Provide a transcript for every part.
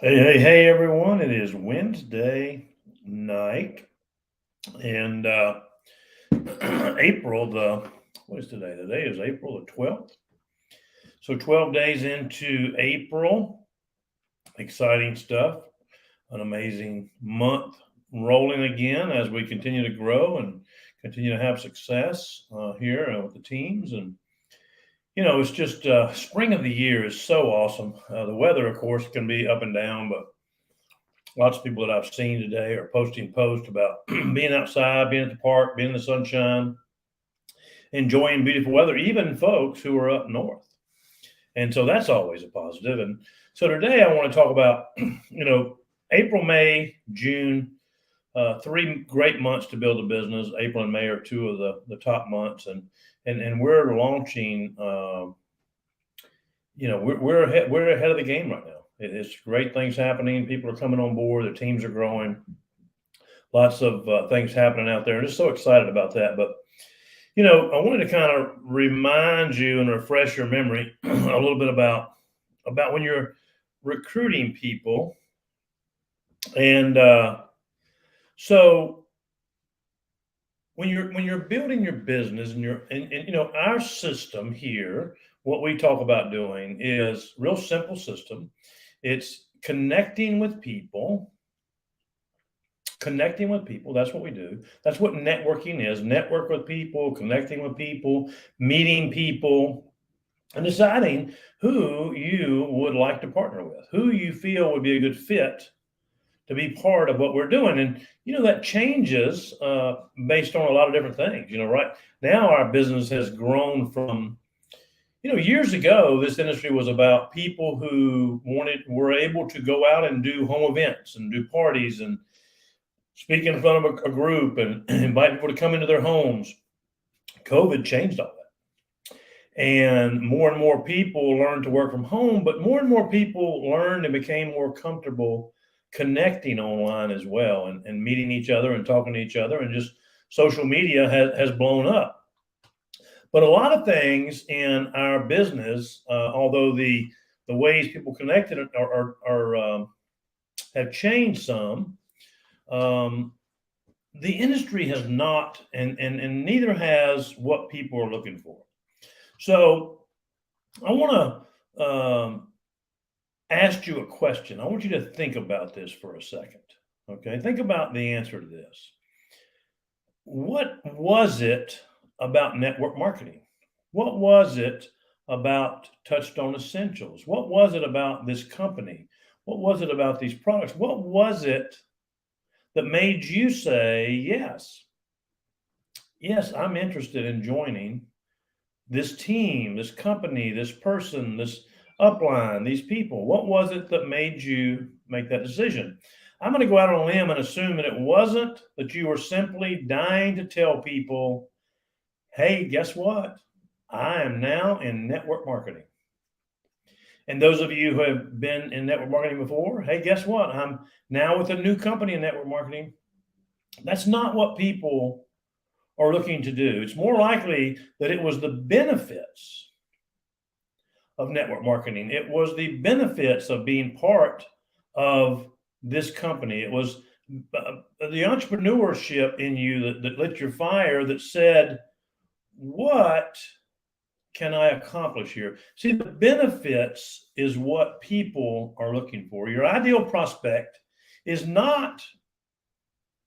Hey, everyone. It is Wednesday night and April what is today? Today is April the 12th. So 12 days into April, exciting stuff, an amazing month rolling again as we continue to grow and continue to have success here with the teams. And, it's just spring of the year is so awesome. The weather, of course, can be up and down, but lots of people that I've seen today are posting posts about being outside, being at the park, being in the sunshine, enjoying beautiful weather, even folks who are up north. And so that's always a positive. And so today I want to talk about, April, May, June, three great months to build a business. April and May are two of the top months. And we're launching, we're ahead of the game right now. It's great things happening. People are coming on board. The teams are growing. Lots of things happening out there. I'm just so excited about that. But I wanted to kind of remind you and refresh your memory a little bit about when you're recruiting people, and so when you're building your business and our system here, what we talk about doing is real simple system. It's connecting with people. That's what we do. That's what networking is. Network with people, connecting with people, meeting people, and deciding who you would like to partner with, who you feel would be a good fit to be part of what we're doing. And that changes based on a lot of different things. Right now our business has grown from, years ago, this industry was about people who were able to go out and do home events and do parties and speak in front of a group and invite people to come into their homes. COVID changed all that. And more people learned to work from home, but more and more people learned and became more comfortable connecting online as well and meeting each other and talking to each other. And just social media has blown up. But a lot of things in our business, although the ways people connected have changed some, um, the industry has not, and neither has what people are looking for. So I want to ask you a question. I want you to think about this for a second. Okay, think about the answer to this. What was it about network marketing? What was it about Touchstone Essentials? What was it about this company? What was it about these products? What was it that made you say, yes, I'm interested in joining this team, this company, this person, this upline, these people? What was it that made you make that decision? I'm going to go out on a limb and assume that it wasn't that you were simply dying to tell people, hey, guess what? I am now in network marketing. And those of you who have been in network marketing before, hey, guess what? I'm now with a new company in network marketing. That's not what people are looking to do. It's more likely that it was the benefits of network marketing. It was the benefits of being part of this company. It was the entrepreneurship in you that lit your fire, that said, what can I accomplish here? See, the benefits is what people are looking for. Your ideal prospect is not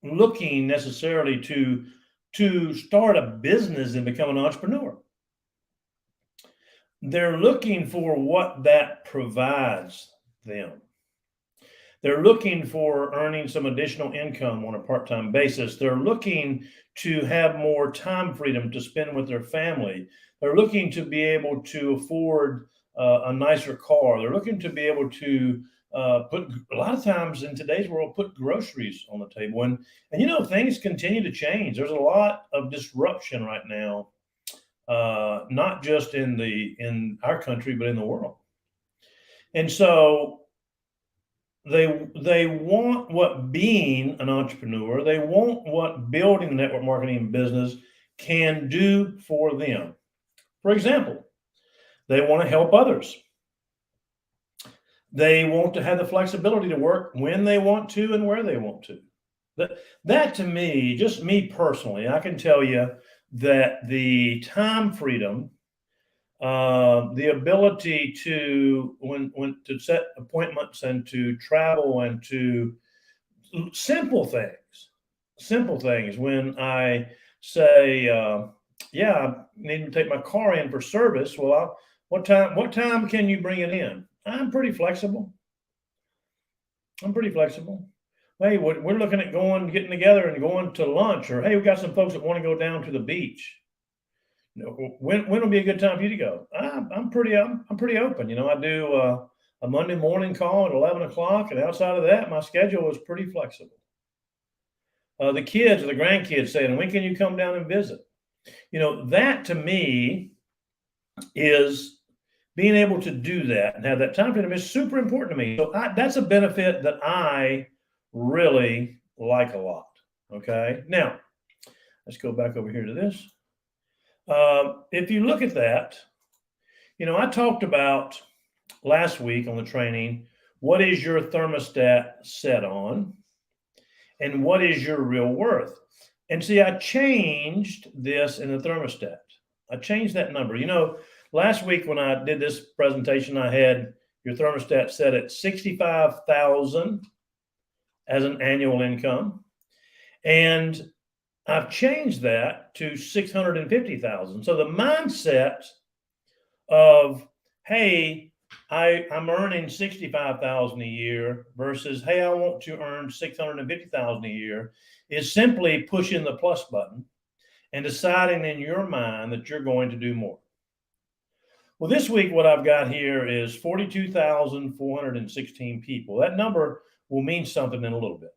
looking necessarily to start a business and become an entrepreneur. They're looking for what that provides them. They're looking for earning some additional income on a part-time basis. They're looking to have more time freedom to spend with their family. They're looking to be able to afford a nicer car. They're looking to be able to put, a lot of times in today's world, put groceries on the table. And things continue to change. There's a lot of disruption right now, not just in our country, but in the world. And so they want what being an entrepreneur, they want what building a network marketing business can do for them. For example, they want to help others. They want to have the flexibility to work when they want to and where they want to. That to me, just me personally, I can tell you that the time freedom, the ability to when to set appointments and to travel and to simple things. When I say, yeah, I need to take my car in for service. Well, what time can you bring it in? I'm pretty flexible. Hey, we're looking at getting together and going to lunch, or hey, we got some folks that want to go down to the beach. When will be a good time for you to go? I'm pretty open. I do a Monday morning call at 11 o'clock, and outside of that, my schedule is pretty flexible. The kids or the grandkids saying, "When can you come down and visit?" That to me is being able to do that and have that time freedom is super important to me. So that's a benefit that I really like a lot. Okay, now let's go back over here to this. If you look at that, I talked about last week on the training, what is your thermostat set on and what is your real worth? And see, I changed this in the thermostat. I changed that number. Last week when I did this presentation, I had your thermostat set at 65,000 as an annual income. And I've changed that to 650,000. So the mindset of, hey, I'm earning 65,000 a year versus, hey, I want to earn 650,000 a year is simply pushing the plus button and deciding in your mind that you're going to do more. Well, this week, what I've got here is 42,416 people. That number will mean something in a little bit.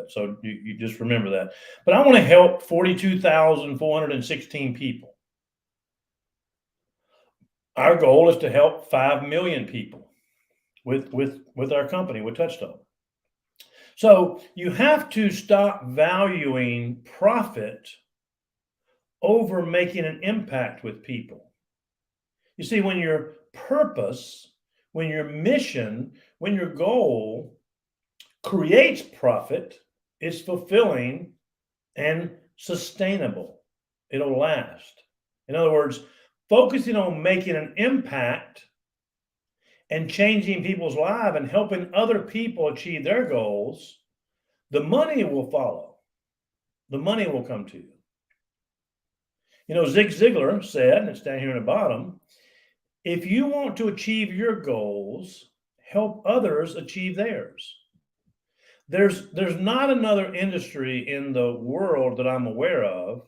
So you just remember that. But I want to help 42,416 people. Our goal is to help 5 million people with our company, with Touchstone. So you have to stop valuing profit over making an impact with people. You see, when your purpose, when your mission, when your goal creates profit, it's fulfilling and sustainable. It'll last. In other words, focusing on making an impact and changing people's lives and helping other people achieve their goals, the money will follow. The money will come to you. Zig Ziglar said, and it's down here in the bottom, if you want to achieve your goals, help others achieve theirs. There's not another industry in the world that I'm aware of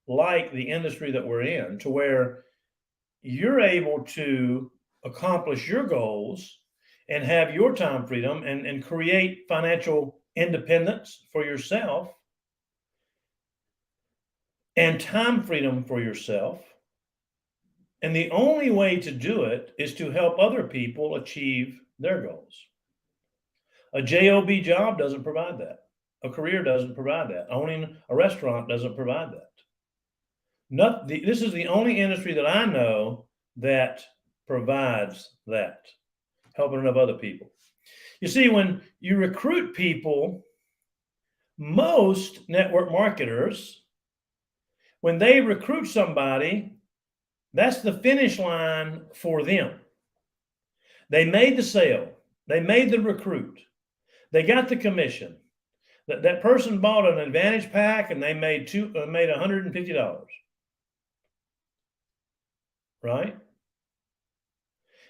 like the industry that we're in, to where you're able to accomplish your goals and have your time freedom and create financial independence for yourself and time freedom for yourself. And the only way to do it is to help other people achieve their goals. A job job doesn't provide that. A career doesn't provide that. Owning a restaurant doesn't provide that. This is the only industry that I know that provides that, helping enough other people. You see, when you recruit people, most network marketers, when they recruit somebody, that's the finish line for them. They made the sale. They made the recruit. They got the commission. That person bought an Advantage pack and they made $150. Right?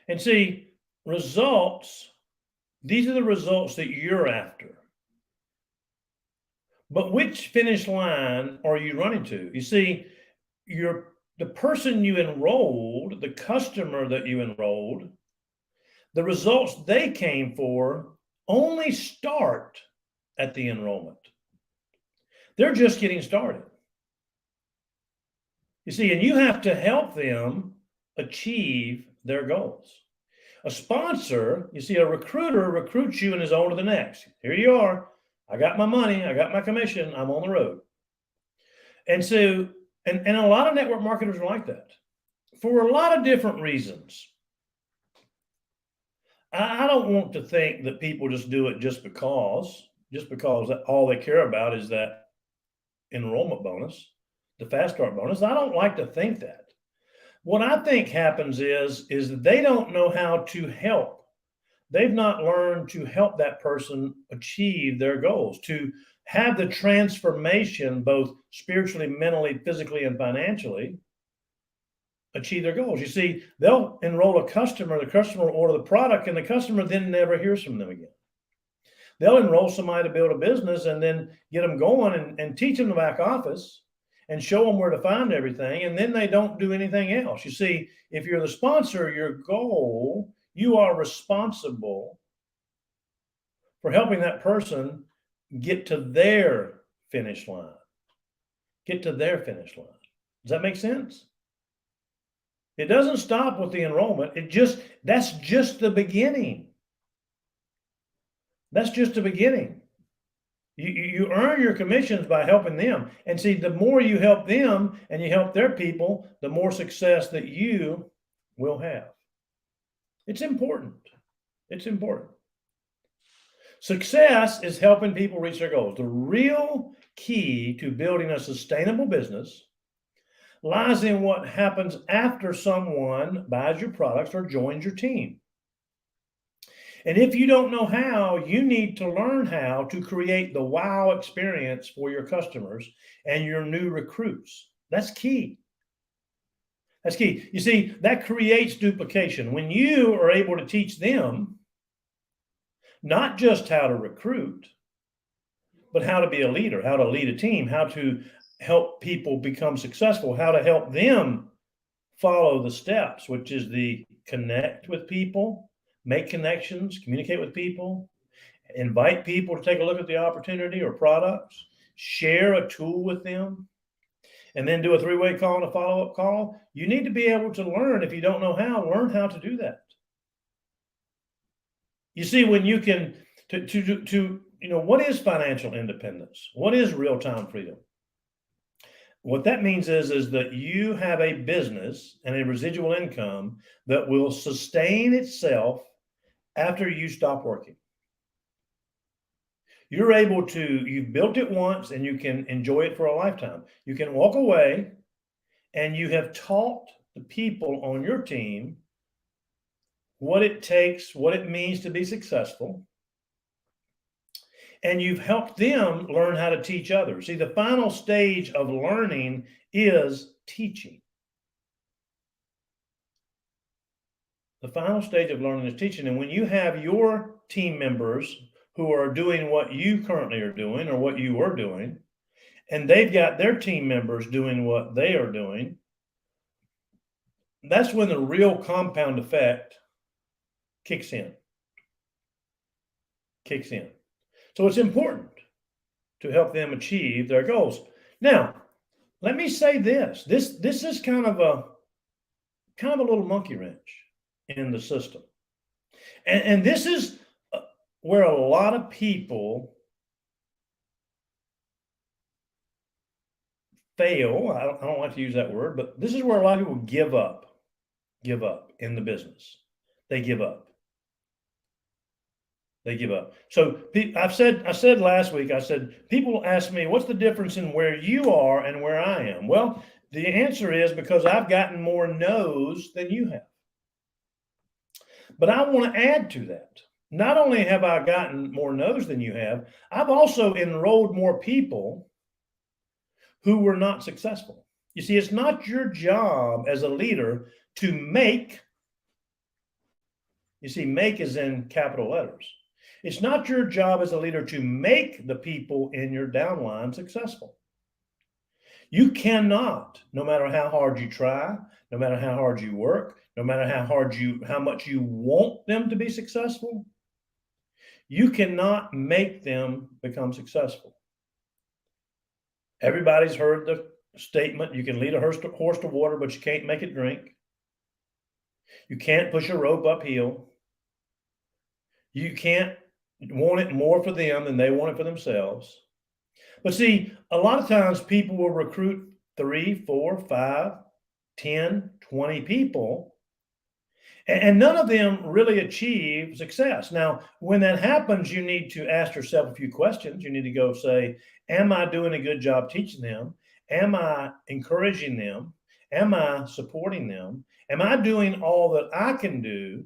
And see, results, these are the results that you're after. But which finish line are you running to? You see, the person you enrolled, the customer that you enrolled, the results they came for only start at the enrollment. They're just getting started. You see, and you have to help them achieve their goals. A sponsor, you see, a recruiter recruits you and is on to the next. Here you are. I got my money. I got my commission. I'm on the road. And so, and a lot of network marketers are like that for a lot of different reasons. I don't want to think that people just do it just because all they care about is that enrollment bonus, the fast start bonus. I don't like to think that. What I think happens is that they don't know how to help. They've not learned to help that person achieve their goals, to have the transformation, both spiritually, mentally, physically, and financially, achieve their goals. You see, they'll enroll a customer, the customer will order the product, and the customer then never hears from them again. They'll enroll somebody to build a business and then get them going and teach them the back office and show them where to find everything. And then they don't do anything else. You see, if you're the sponsor, your goal, you are responsible for helping that person get to their finish line. Get to their finish line. Does that make sense? It doesn't stop with the enrollment. That's just the beginning. That's just the beginning. You earn your commissions by helping them. And see, the more you help them and you help their people, the more success that you will have. It's important. It's important. Success is helping people reach their goals. The real key to building a sustainable business lies in what happens after someone buys your products or joins your team. And if you don't know how, you need to learn how to create the wow experience for your customers and your new recruits. That's key. That's key. You see, that creates duplication. When you are able to teach them not just how to recruit, but how to be a leader, how to lead a team, how to help people become successful, how to help them follow the steps, which is the connect with people, make connections, communicate with people, invite people to take a look at the opportunity or products, share a tool with them, and then do a three-way call and a follow-up call. You need to be able to learn, if you don't know how, learn how to do that. You see, when you can, what is financial independence? What is real-time freedom? What that means is that you have a business and a residual income that will sustain itself after you stop working. You've built it once and you can enjoy it for a lifetime. You can walk away and you have taught the people on your team what it takes, what it means to be successful. And you've helped them learn how to teach others. See, the final stage of learning is teaching. The final stage of learning is teaching. And when you have your team members who are doing what you currently are doing or what you were doing, and they've got their team members doing what they are doing, that's when the real compound effect kicks in. So it's important to help them achieve their goals. Now, let me say this. This is kind of a little monkey wrench in the system. And this is where a lot of people fail. I don't like to use that word, but this is where a lot of people give up in the business. They give up. So I said last week, people ask me, what's the difference in where you are and where I am? Well, the answer is because I've gotten more no's than you have. But I want to add to that. Not only have I gotten more no's than you have, I've also enrolled more people who were not successful. You see, it's not your job as a leader to make. You see, make is in capital letters. It's not your job as a leader to make the people in your downline successful. You cannot, no matter how hard you try, no matter how hard you work, no matter how much you want them to be successful, you cannot make them become successful. Everybody's heard the statement, you can lead a horse to water, but you can't make it drink. You can't push a rope uphill. You can't want it more for them than they want it for themselves. But see, a lot of times people will recruit 3, 4, 5, 10, 20 people, And none of them really achieve success. Now, when that happens, you need to ask yourself a few questions. You need to go say, am I doing a good job teaching them? Am I encouraging them? Am I supporting them? Am I doing all that I can do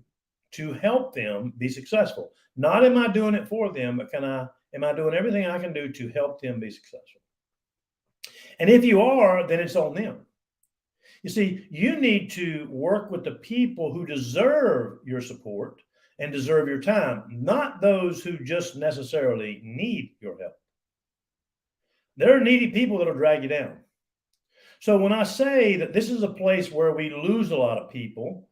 to help them be successful? Not am I doing it for them, but am I doing everything I can do to help them be successful? And if you are, then it's on them. You see, you need to work with the people who deserve your support and deserve your time, not those who just necessarily need your help. There are needy people that'll drag you down. So when I say that this is a place where we lose a lot of people,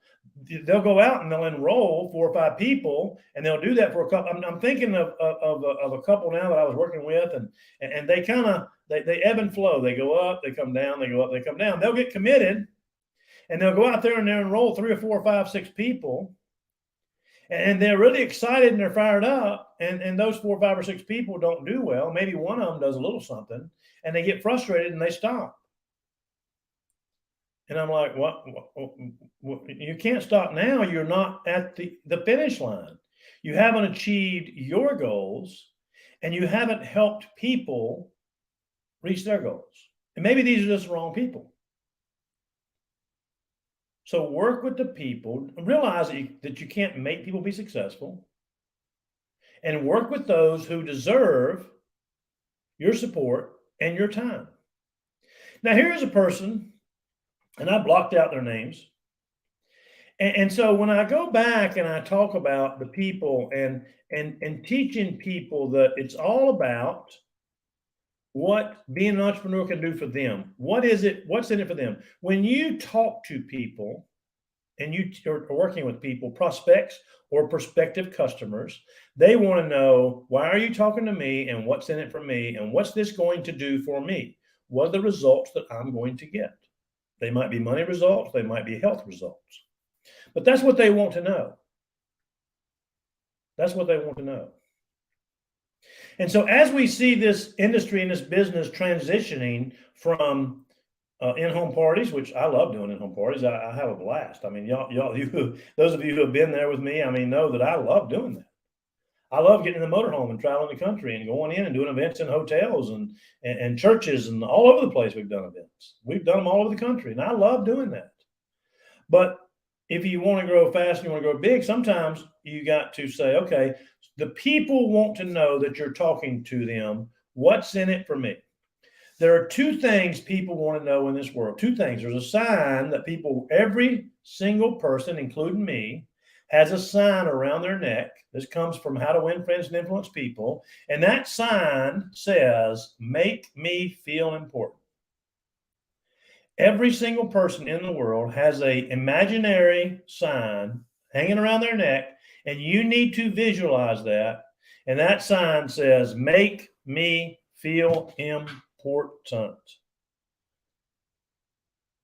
they'll go out and they'll enroll 4 or 5 people, and they'll do that for a couple. I'm thinking of a couple now that I was working with, and they kind of they ebb and flow. They go up, they come down, they go up, they come down. They'll get committed, and they'll go out there and they'll enroll 3 or 4 or 5, 6 people, and they're really excited and they're fired up. And those 4 or 5 or 6 people don't do well. Maybe one of them does a little something, and they get frustrated and they stop. And I'm like, what? You can't stop now. You're not at the finish line. You haven't achieved your goals, and you haven't helped people reach their goals. And maybe these are just the wrong people. So work with the people, realize that you can't make people be successful, and work with those who deserve your support and your time. Now, here's a person, and I blocked out their names. And so when I go back and I talk about the people and teaching people that it's all about what being an entrepreneur can do for them. What is it? What's in it for them? When you talk to people and you are working with people, prospects or prospective customers, they want to know, why are you talking to me, and what's in it for me, and what's this going to do for me? What are the results that I'm going to get? They might be money results, they might be health results. But that's what they want to know. That's what they want to know. And so as we see this industry and this business transitioning from in-home parties, which I love doing in-home parties, I have a blast. I mean, those of you who have been there with me, I mean, know that I love doing that. I love getting in the motorhome and traveling the country and going in and doing events in hotels and churches and all over the place. We've done events. We've done them all over the country, and I love doing that. But if you want to grow fast and you want to grow big, sometimes you got to say, okay, the people want to know that you're talking to them. What's in it for me? There are 2 things people want to know in this world. 2 things. There's a sign that people, every single person, including me, has a sign around their neck. This comes from How to Win Friends and Influence People. And that sign says, make me feel important. Every single person in the world has an imaginary sign hanging around their neck, and you need to visualize that. And that sign says, make me feel important.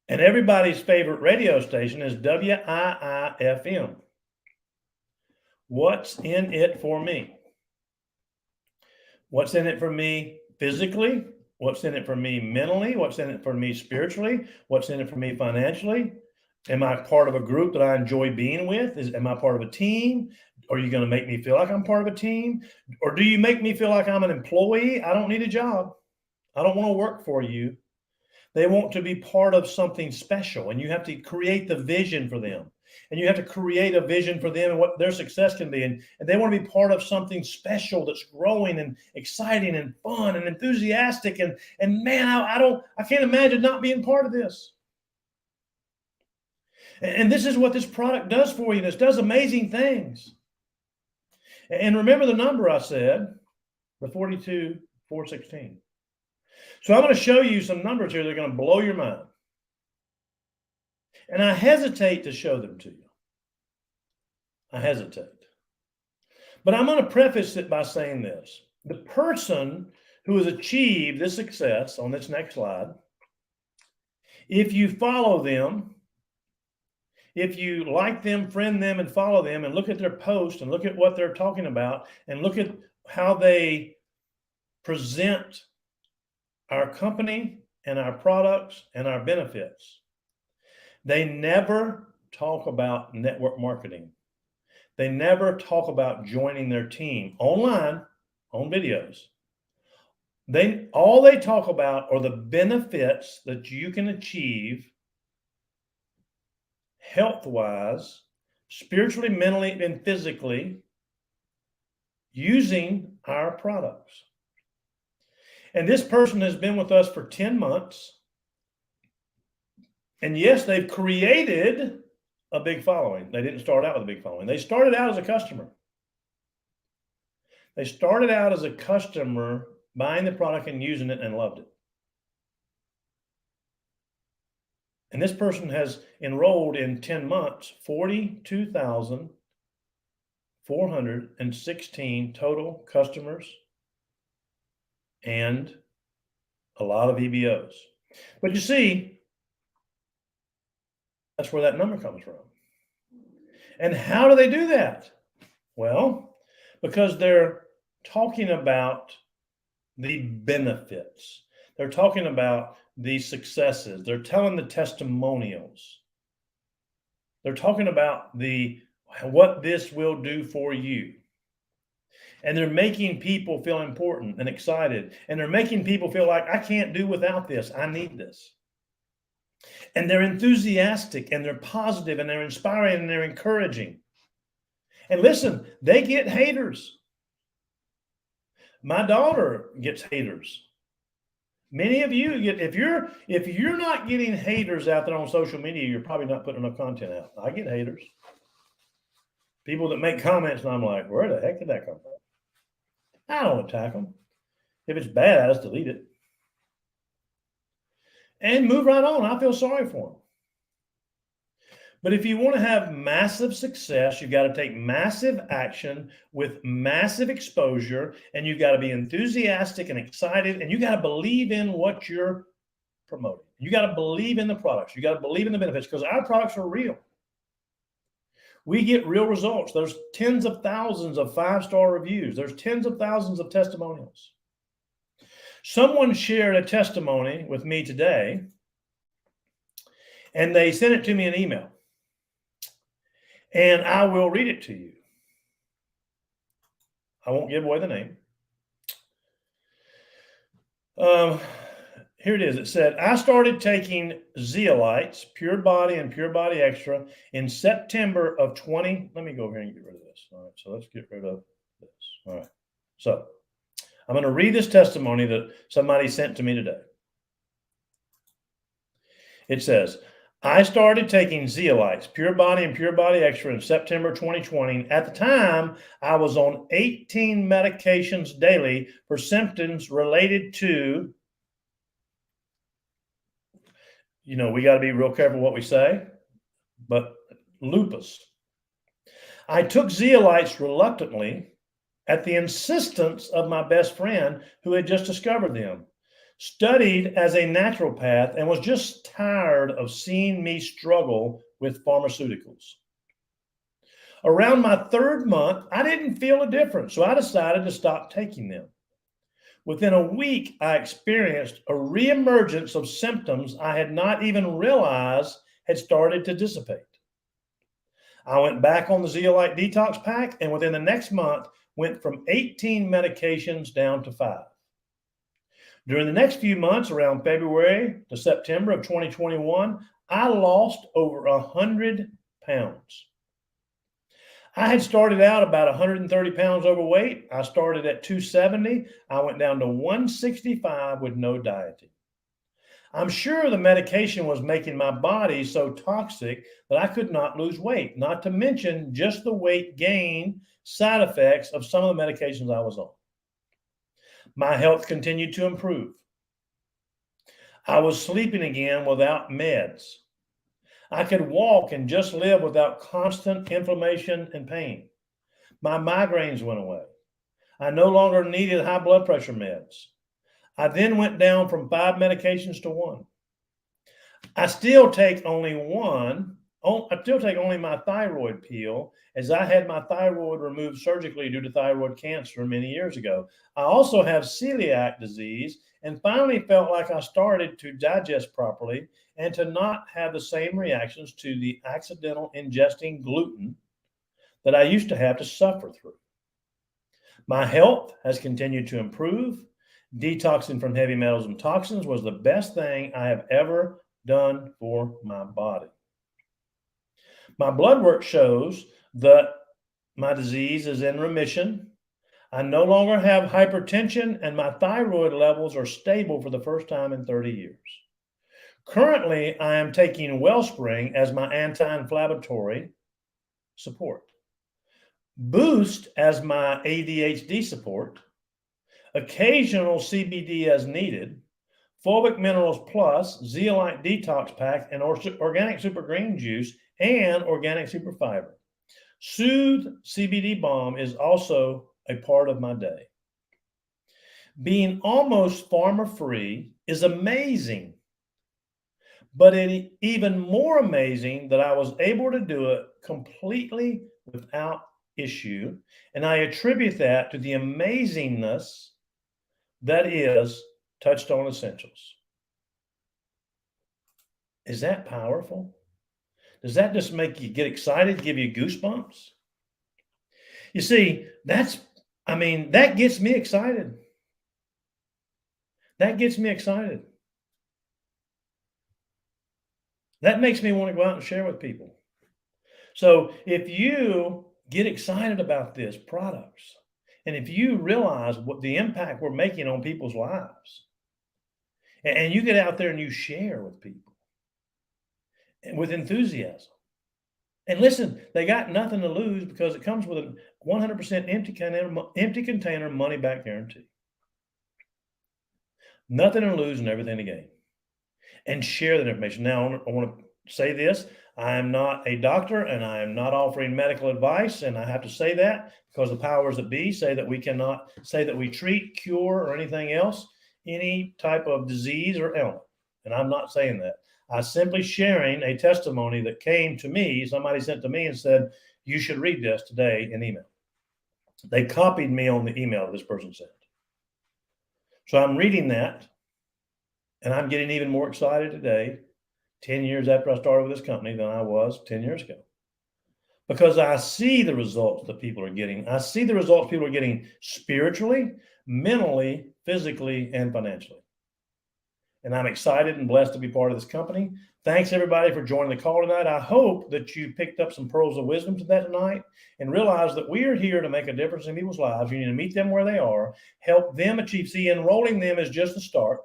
And everybody's favorite radio station is WIIFM. What's in it for me? What's in it for me physically? What's in it for me mentally? What's in it for me spiritually? What's in it for me financially? Am I part of a group that I enjoy being with? Am I part of a team? Are you going to make me feel like I'm part of a team? Or do you make me feel like I'm an employee? I don't need a job. I don't want to work for you. They want to be part of something special, and you have to create the vision for them. And you have to create a vision for them and what their success can be. And they want to be part of something special that's growing and exciting and fun and enthusiastic. And man, I can't imagine not being part of this. And this is what this product does for you. This does amazing things. And remember the number I said, the 42,416. So I'm going to show you some numbers here that are going to blow your mind. And I hesitate to show them to you. I hesitate. But I'm going to preface it by saying this. The person who has achieved this success on this next slide, if you follow them, if you like them, friend them, and follow them, and look at their posts and look at what they're talking about and look at how they present our company and our products and our benefits, they never talk about network marketing. They never talk about joining their team online on videos. All they talk about are the benefits that you can achieve health-wise, spiritually, mentally, and physically using our products. And this person has been with us for 10 months. And yes, they've created a big following. They didn't start out with a big following. They started out as a customer. They started out as a customer buying the product and using it and loved it. And this person has enrolled in 10 months, 42,416 total customers and a lot of EBOs. But you see, that's where that number comes from. And how do they do that? Well, because they're talking about the benefits. They're talking about the successes. They're telling the testimonials. They're talking about what this will do for you. And they're making people feel important and excited. And they're making people feel like, I can't do without this. I need this. And they're enthusiastic and they're positive and they're inspiring and they're encouraging. And listen, they get haters. My daughter gets haters. Many of you get, if you're not getting haters out there on social media, you're probably not putting enough content out. I get haters. People that make comments and I'm like, where the heck did that come from? I don't attack them. If it's bad, I just delete it. And move right on. I feel sorry for them. But if you want to have massive success, you've got to take massive action with massive exposure, and you've got to be enthusiastic and excited, and you got to believe in what you're promoting. You got to believe in the products. You got to believe in the benefits, because our products are real. We get real results. There's tens of thousands of 5-star reviews. There's tens of thousands of testimonials. Someone shared a testimony with me today, and they sent it to me in email. And I will read it to you. I won't give away the name. Here it is. It said, I started taking Zeolites, Pure Body and Pure Body Extra in September of 20. Let me go over here and get rid of this. All right, so let's get rid of this. All right. So I'm going to read this testimony that somebody sent to me today. It says, I started taking Zeolites, Pure Body and Pure Body Extra in September 2020. At the time, I was on 18 medications daily for symptoms related to, we got to be real careful what we say, but lupus. I took Zeolites reluctantly at the insistence of my best friend who had just discovered them. Studied as a naturopath and was just tired of seeing me struggle with pharmaceuticals. Around my 3rd month, I didn't feel a difference, so I decided to stop taking them. Within a week, I experienced a reemergence of symptoms I had not even realized had started to dissipate. I went back on the Zeolite Detox Pack, and within the next month, went from 18 medications down to 5. During the next few months, around February to September of 2021, I lost over 100 pounds. I had started out about 130 pounds overweight. I started at 270. I went down to 165 with no dieting. I'm sure the medication was making my body so toxic that I could not lose weight, not to mention just the weight gain side effects of some of the medications I was on. My health continued to improve. I was sleeping again without meds. I could walk and just live without constant inflammation and pain. My migraines went away. I no longer needed high blood pressure meds. I then went down from 5 medications to 1. I still take only 1 I still take only my thyroid pill, as I had my thyroid removed surgically due to thyroid cancer many years ago. I also have celiac disease and finally felt like I started to digest properly and to not have the same reactions to the accidental ingesting gluten that I used to have to suffer through. My health has continued to improve. Detoxing from heavy metals and toxins was the best thing I have ever done for my body. My blood work shows that my disease is in remission. I no longer have hypertension, and my thyroid levels are stable for the first time in 30 years. Currently, I am taking Wellspring as my anti inflammatory support, Boost as my ADHD support, occasional CBD as needed, Fulvic Minerals Plus, Zeolite Detox Pack, and Organic Super Green Juice, and Organic Super Fiber. Soothe CBD Balm is also a part of my day. Being almost farmer free is amazing, but it even more amazing that I was able to do it completely without issue. And I attribute that to the amazingness that is Touchstone Essentials. Is that powerful? Does that just make you get excited, give you goosebumps? You see, that gets me excited. That gets me excited. That makes me want to go out and share with people. So if you get excited about this products, and if you realize what the impact we're making on people's lives, and you get out there and you share with people and with enthusiasm, and listen, they got nothing to lose because it comes with a 100% empty container money back guarantee. Nothing to lose and everything to gain. And share that information. Now, I want to say this. I am not a doctor and I am not offering medical advice. And I have to say that because the powers that be say that we cannot say that we treat, cure, or anything else, any type of disease or ailment. And I'm not saying that. I'm simply sharing a testimony that came to me. Somebody sent to me and said, you should read this today in email. They copied me on the email this person sent. So I'm reading that. And I'm getting even more excited today, 10 years after I started with this company, than I was 10 years ago. Because I see the results that people are getting. I see the results people are getting spiritually, mentally, physically, and financially. And I'm excited and blessed to be part of this company. Thanks, everybody, for joining the call tonight. I hope that you picked up some pearls of wisdom tonight and realize that we are here to make a difference in people's lives. You need to meet them where they are, help them achieve. See, enrolling them is just the start.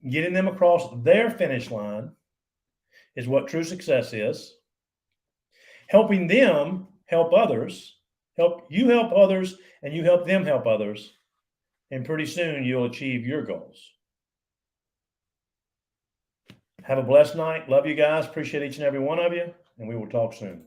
Getting them across their finish line is what true success is. Helping them help others, help others, and you help them help others. And pretty soon you'll achieve your goals. Have a blessed night. Love you guys. Appreciate each and every one of you. And we will talk soon.